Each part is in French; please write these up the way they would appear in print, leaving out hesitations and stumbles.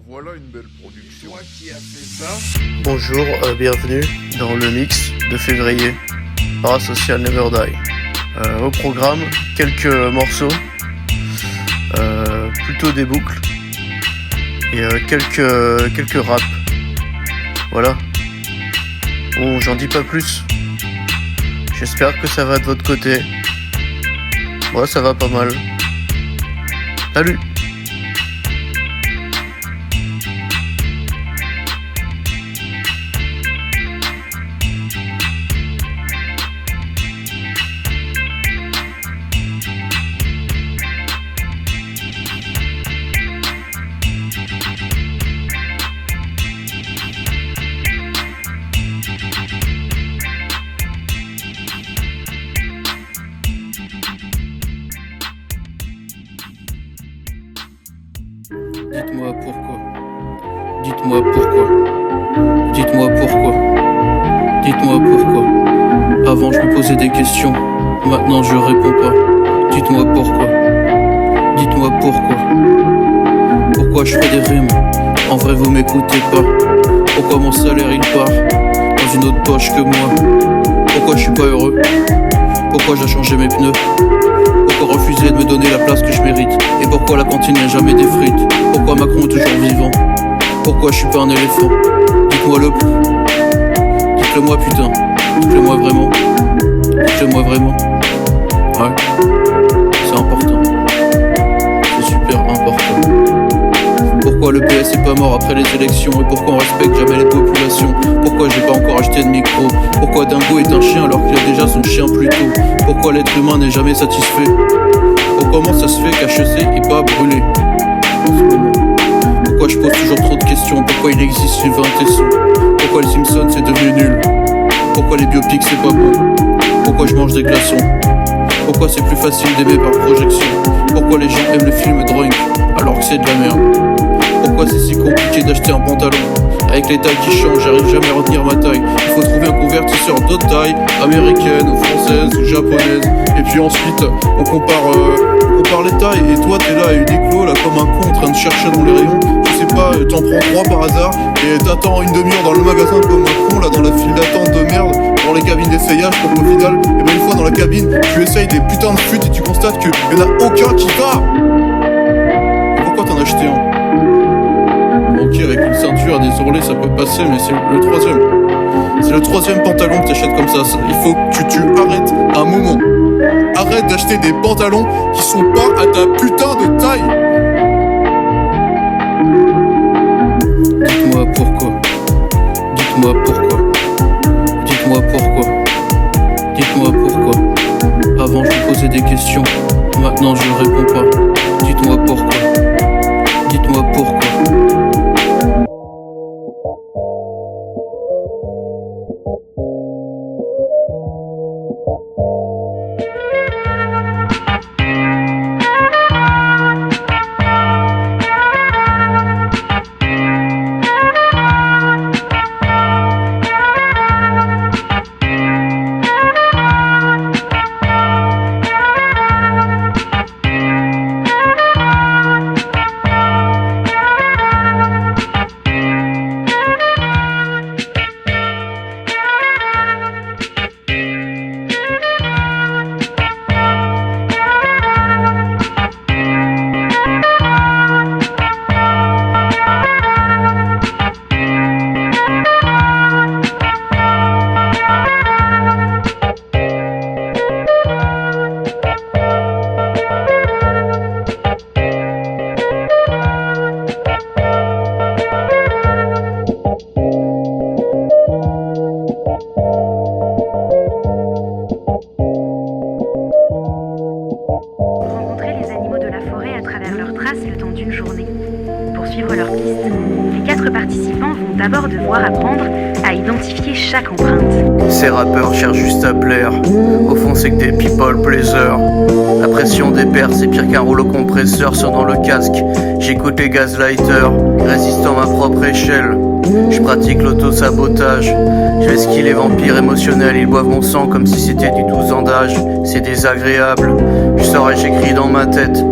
Voilà une belle production. Toi qui as fait ça. Bonjour, bienvenue dans le mix de février Parasocial Never Die. Au programme, quelques morceaux, plutôt des boucles et quelques raps. Voilà. Bon, j'en dis pas plus. J'espère que ça va de votre côté. Moi, ça va pas mal. Salut! Dites-moi pourquoi. Dites-moi pourquoi. Dites-moi pourquoi. Dites-moi pourquoi. Avant je me posais des questions, maintenant je réponds pas. Dites-moi pourquoi. Dites-moi pourquoi. Pourquoi je fais des rimes, en vrai vous m'écoutez pas. Pourquoi mon salaire il part dans une autre poche que moi. Pourquoi je suis pas heureux. Pourquoi j'ai changé mes pneus. Pourquoi refuser de me donner la place que je mérite. Et pourquoi la cantine n'a jamais des frites. Pourquoi Macron est toujours vivant. Pourquoi je suis pas un éléphant. Dites-moi-le. Dites-le moi putain. Dites-le moi vraiment. Dites-le moi vraiment. Ouais. C'est important. C'est super important. Pourquoi le PS est pas mort après les élections. Et pourquoi on respecte jamais les populations. Pourquoi j'ai pas encore acheté de micro. Pourquoi Dingo est un chien alors qu'il a déjà son chien plus tôt. Pourquoi l'être humain n'est jamais satisfait. Comment ça se fait qu'HEC est pas brûlé en ce moment. Pourquoi je pose toujours trop de questions. Pourquoi il existe Sylvain Tesson. Pourquoi les Simpsons c'est devenu nul. Pourquoi les biopics c'est pas bon. Pourquoi je mange des glaçons. Pourquoi c'est plus facile d'aimer par projection. Pourquoi les gens aiment le film Drunk alors que c'est de la merde. Pourquoi c'est si compliqué d'acheter un pantalon. Avec les tailles qui changent, j'arrive jamais à retenir ma taille. Il faut trouver un convertisseur d'autres tailles, américaines ou françaises ou japonaises. Et puis ensuite, on compare les tailles. Et toi t'es là, Uniqlo, là comme un con en train de chercher dans les rayons. Je sais pas, t'en prends 3 par hasard. Et t'attends une demi-heure dans le magasin comme un con, là dans la file d'attente de merde. Dans les cabines d'essayage pour qu'au final, et ben une fois dans la cabine, tu essayes des putains de flûtes et tu constates qu'il y en a aucun qui va. Et pourquoi t'en as acheté un? Ok, avec une ceinture à désourler ça peut passer, mais c'est le troisième. C'est le troisième pantalon que t'achètes comme ça. Il faut que tu arrêtes un moment. Arrête d'acheter des pantalons qui sont pas à ta putain de taille. Dites-moi pourquoi. Dites-moi pourquoi. Dites-moi pourquoi. Dites-moi pourquoi. Avant je me posais des questions, maintenant je réponds pas. Dites-moi pourquoi. Dites-moi pourquoi. d'abord devoir apprendre à identifier chaque empreinte. Ces rappeurs cherchent juste à plaire. Au fond c'est que des people pleasers. La pression des pairs c'est pire qu'un rouleau compresseur sonnant le casque. J'écoute les gaslighters, résistant à ma propre échelle. Je pratique l'auto-sabotage. Je vais skier les vampires émotionnels. Ils boivent mon sang comme si c'était du 12 ans d'âge. C'est désagréable. Je sors et j'écris dans ma tête.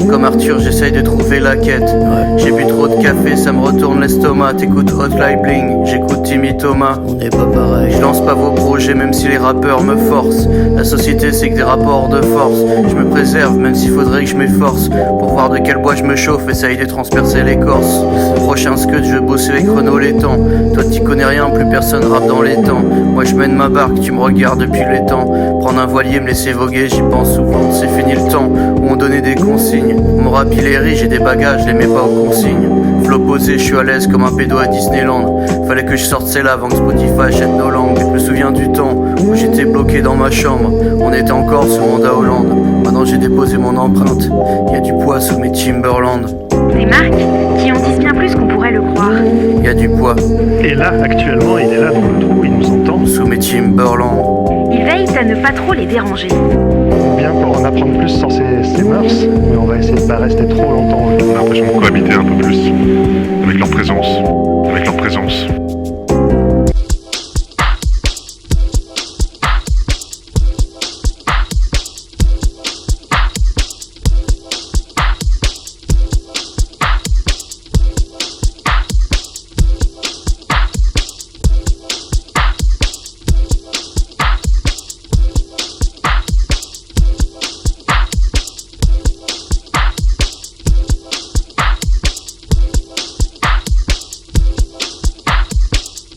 Comme Arthur, j'essaye de trouver la quête. J'ai bu trop de café, ça me retourne l'estomac. T'écoutes Hotline Bling, j'écoute Timmy Thomas. On n'est pas pareil. Je lance pas vos projets même si les rappeurs me forcent. La société c'est que des rapports de force. Je me préserve même s'il faudrait que je m'efforce. Pour voir de quel bois je me chauffe, essaye de transpercer l'écorce. Prochain scud, je bosse avec Renaud Létang. Toi t'y connais rien, plus personne rappe dans les temps. Moi je mène ma barque, tu me regardes depuis les temps. Prendre un voilier, me laisser voguer, j'y pense souvent. C'est fini le temps où on donnait des consignes. Mon rap il est riche, j'ai des bagages, je les mets pas aux consignes. Flow posé, je suis à l'aise comme un pédo à Disneyland. Fallait que je sorte celle avant que Spotify jette nos langues. Je me souviens du temps où j'étais bloqué dans ma chambre. On était encore sous mandat Hollande. Maintenant j'ai déposé mon empreinte. Y a du poids sous mes Timberland. Des marques qui en disent bien plus qu'on pourrait le croire. Y a du poids Et là, actuellement, il est là dans le trou, il nous entend. sous mes Timberland. Ils veillent à ne pas trop les déranger. On vient pour en apprendre plus sur ses mœurs, mais on va essayer de pas rester trop longtemps. On a l'impression de cohabiter un peu plus avec leur présence. Avec leur présence.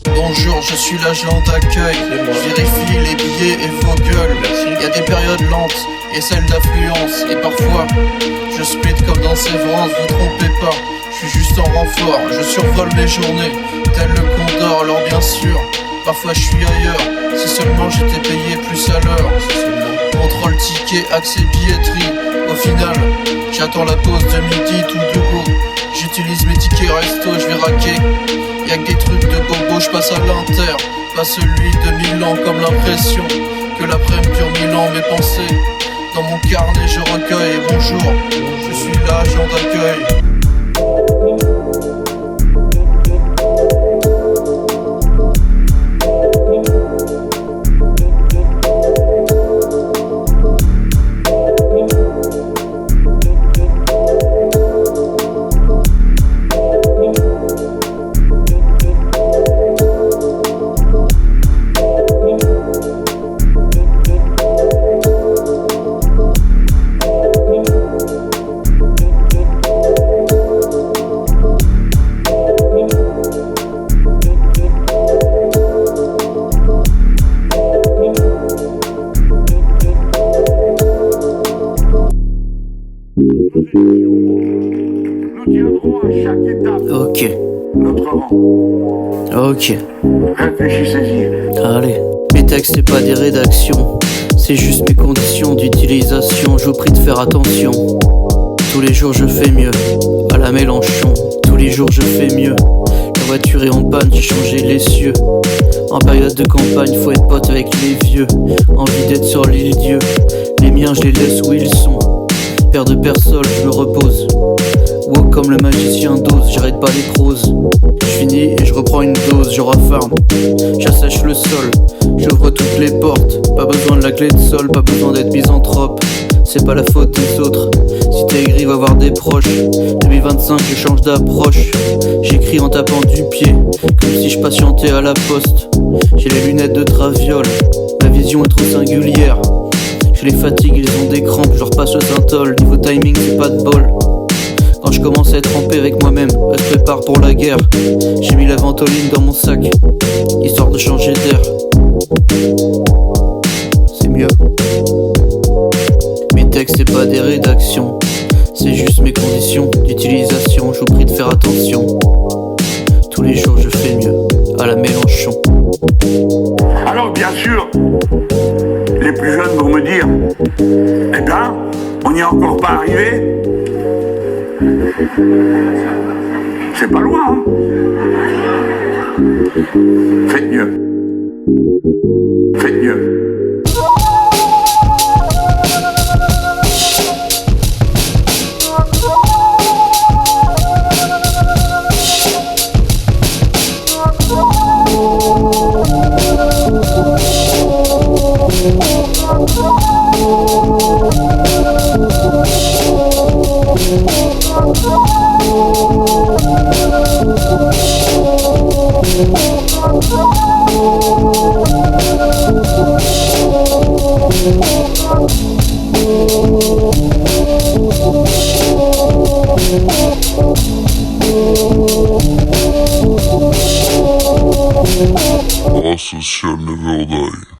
Bonjour, je suis l'agent d'accueil. Je vérifie les billets et vos gueules. Il y a des périodes lentes et celles d'affluence. Et parfois, je split comme dans Sévrance, vous trompez pas. Je suis juste en renfort, je survole mes journées, tel le Condor, alors bien sûr, parfois je suis ailleurs. Si seulement j'étais payé plus à l'heure. Contrôle ticket, accès billetterie. Au final, j'attends la pause de midi tout de go. J'utilise mes tickets resto, je vais raquer. Y'a que des trucs de bobo, je passe à l'inter. Pas celui de Milan comme l'impression que l'après-midi dure 1000 ans. Mes pensées dans mon carnet je recueille. Bonjour, je suis l'agent d'accueil. Nous tiendrons à chaque étape Ok, notre rang. ok, Réfléchissez-y. allez. Mes textes c'est pas des rédactions, c'est juste mes conditions d'utilisation. Je vous prie de faire attention. Tous les jours je fais mieux, à la Mélenchon. Tous les jours je fais mieux. La voiture est en panne, j'ai changé les cieux. En période de campagne, faut être pote avec les vieux. Envie d'être sur l'île Dieu. Les miens je les laisse où ils sont. Père de persol, je me repose. Walk comme le magicien d'Oz, j'arrête pas les proses. Je finis et je reprends une dose, je refarme. J'assèche le sol, j'ouvre toutes les portes. Pas besoin de la clé de sol, pas besoin d'être misanthrope. C'est pas la faute des autres, si t'es aigri va voir des proches. 2025 je change d'approche. J'écris en tapant du pied, comme si je patientais à la poste. J'ai les lunettes de traviole, ma vision est trop singulière. Je les fatigue, ils ont des crampes, je leur passe le synthol. Niveau timing c'est pas de bol. Quand je commence à être rampé avec moi-même, je se prépare pour la guerre. J'ai mis la ventoline dans mon sac, histoire de changer d'air. C'est mieux. Mes textes c'est pas des rédactions, c'est juste mes conditions d'utilisation. Je vous prie de faire attention. Tous les jours je fais mieux, à la Mélenchon. Alors bien sûr, les plus jeunes vont me dire, eh bien, on n'y est encore pas arrivé. C'est pas loin, hein. Faites mieux. Faites mieux. Asocial Never Die.